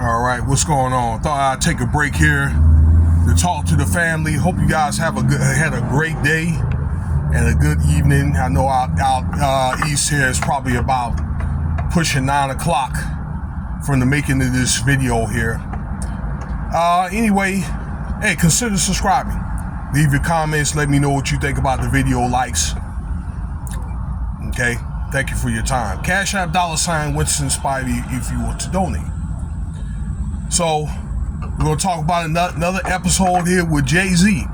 All right, what's going on? Thought I'd take a break here to talk to the family. Hope you guys had a great day and a good evening. I know out east here is probably about pushing 9 o'clock from the making of this video here. Anyway, hey, consider subscribing. Leave your comments. Let me know what you think about the video. Likes. Okay. Thank you for your time. Cash App $ Winston Spivey if you want to donate. So we're gonna talk about another episode here with JayZ.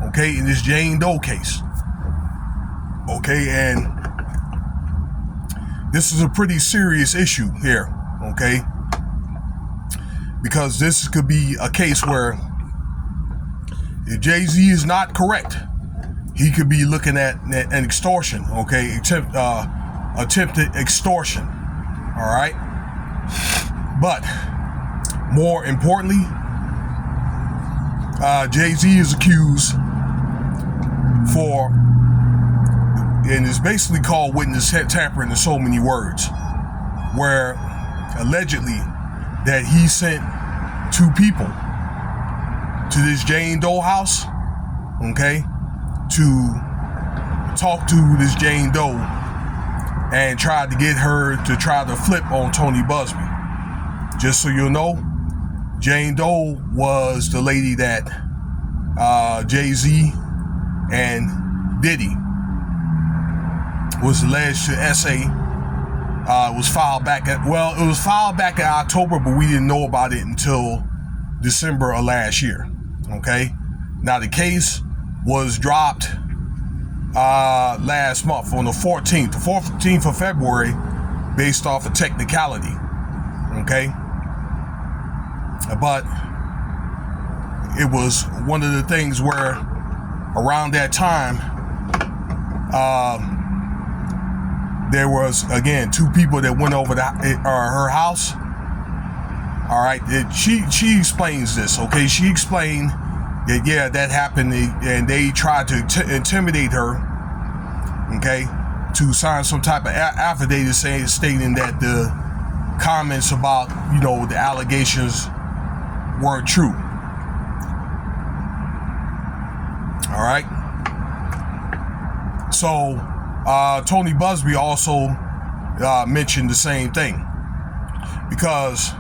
Okay, in this Jane Doe case. Okay, and this is a pretty serious issue here. Okay, because this could be a case where if JayZ is not correct, he could be looking at an extortion. Okay, attempted extortion. All right, but more importantly, JayZ is accused for, and it's basically called witness tampering in so many words, where allegedly that he sent two people to this Jane Doe house, okay, to talk to this Jane Doe and tried to get her to try to flip on Tony Buzbee. Just so you know, Jane Doe was the lady that JayZ and Diddy was alleged to SA. It was filed back in October, but we didn't know about it until December of last year. Okay, now the case was dropped last month on the 14th of February, based off a technicality. Okay, but it was one of the things where around that time there was again two people that went over to her house. All right, she explains this. Okay, she explained that yeah, that happened, and they tried to intimidate her. Okay, to sign some type of affidavit stating that the comments about, you know, the allegations weren't true. All right. So Tony Buzbee also mentioned the same thing, because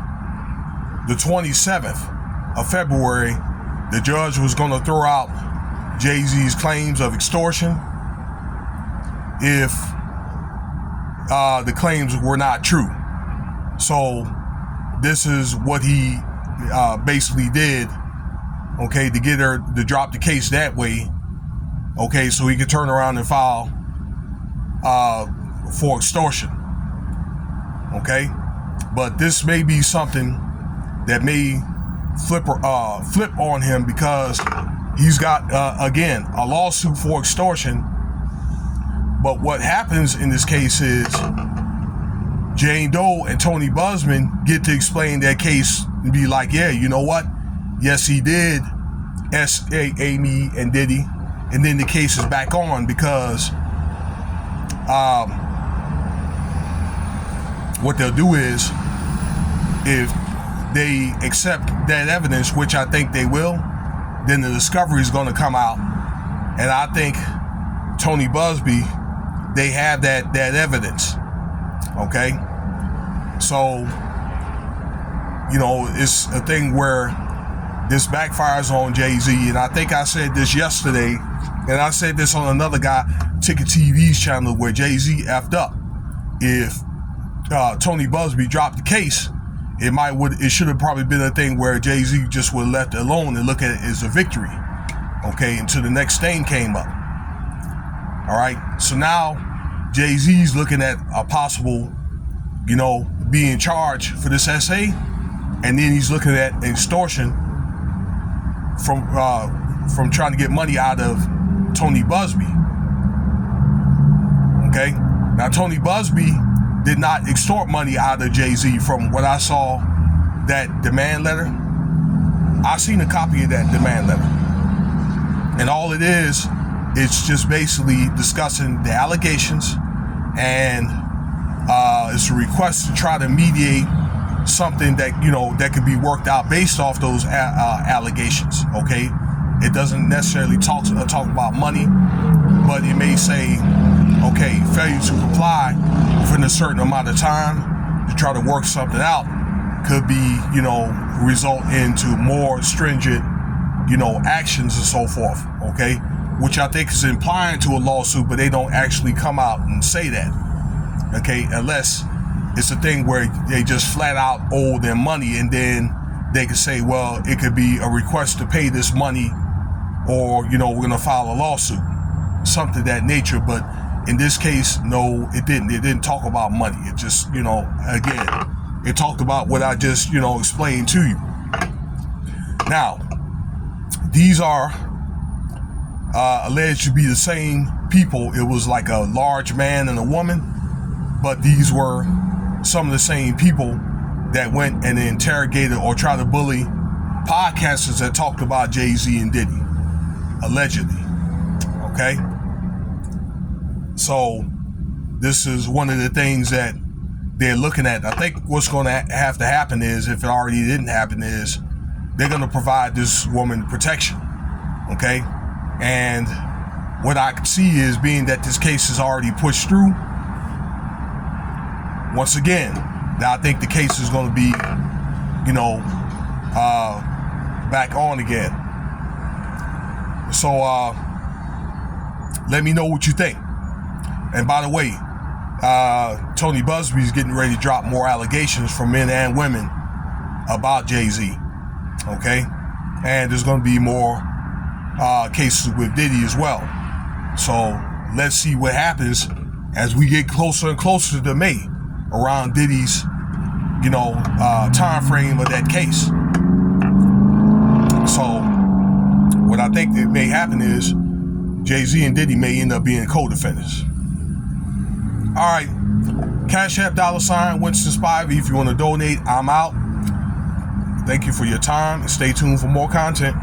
the 27th of February, the judge was going to throw out JayZ's claims of extortion if the claims were not true. So this is what he basically did, okay, to get her to drop the case that way, okay, so he could turn around and file for extortion. Okay, but this may be something that may flip on him, because he's got again a lawsuit for extortion. But what happens in this case is Jane Doe and Tony Buzbee get to explain their case and be like, yeah, you know what? Yes, he did SA Amy and Diddy, and then the case is back on, because what they'll do is, if they accept that evidence, which I think they will, then the discovery is going to come out, and I think Tony Buzbee, they have that evidence. Okay, so you know, it's a thing where this backfires on JayZ, and I think I said this yesterday, and I said this on another guy, Ticket TV's channel, where JayZ effed up. If Tony Buzbee dropped the case, it should have probably been a thing where JayZ just would have left it alone and look at it as a victory. Okay, until the next thing came up. All right, so now JayZ's looking at a possible, you know, being charged for this SA, and then he's looking at extortion from trying to get money out of Tony Buzbee. Okay, now Tony Buzbee did not extort money out of JayZ. From what I saw, that demand letter, I seen a copy of that demand letter, and all it is, it's just basically discussing the allegations, and it's a request to try to mediate something that, you know, that could be worked out based off those allegations. Okay, it doesn't necessarily talk about money, but it may say, okay, failure to comply within a certain amount of time to try to work something out could be, you know, result into more stringent, you know, actions and so forth. Okay, which I think is implying to a lawsuit, but they don't actually come out and say that. Okay, unless it's a thing where they just flat out owe them money, and then they could say, well, it could be a request to pay this money, or, you know, we're gonna file a lawsuit, something of that nature. But in this case, no, it didn't. It didn't talk about money. It just, you know, again, it talked about what I just, you know, explained to you. Now, these are alleged to be the same people. It was like a large man and a woman, but these were some of the same people that went and interrogated or tried to bully podcasters that talked about JayZ and Diddy, allegedly. Okay, so this is one of the things that they're looking at. I think what's going to have to happen is, if it already didn't happen, is they're going to provide this woman protection. Okay, and what I can see is, being that this case is already pushed through, once again, I think the case is going to be, you know, back on again. So let me know what you think. And by the way, Tony Buzbee is getting ready to drop more allegations from men and women about JayZ. Okay, and there's going to be more cases with Diddy as well. So let's see what happens as we get closer and closer to May, around Diddy's, you know, time frame of that case. So what I think that may happen is JayZ and Diddy may end up being co-defendants. All right, Cash App $ Winston Spivey. If you want to donate, I'm out. Thank you for your time, and stay tuned for more content.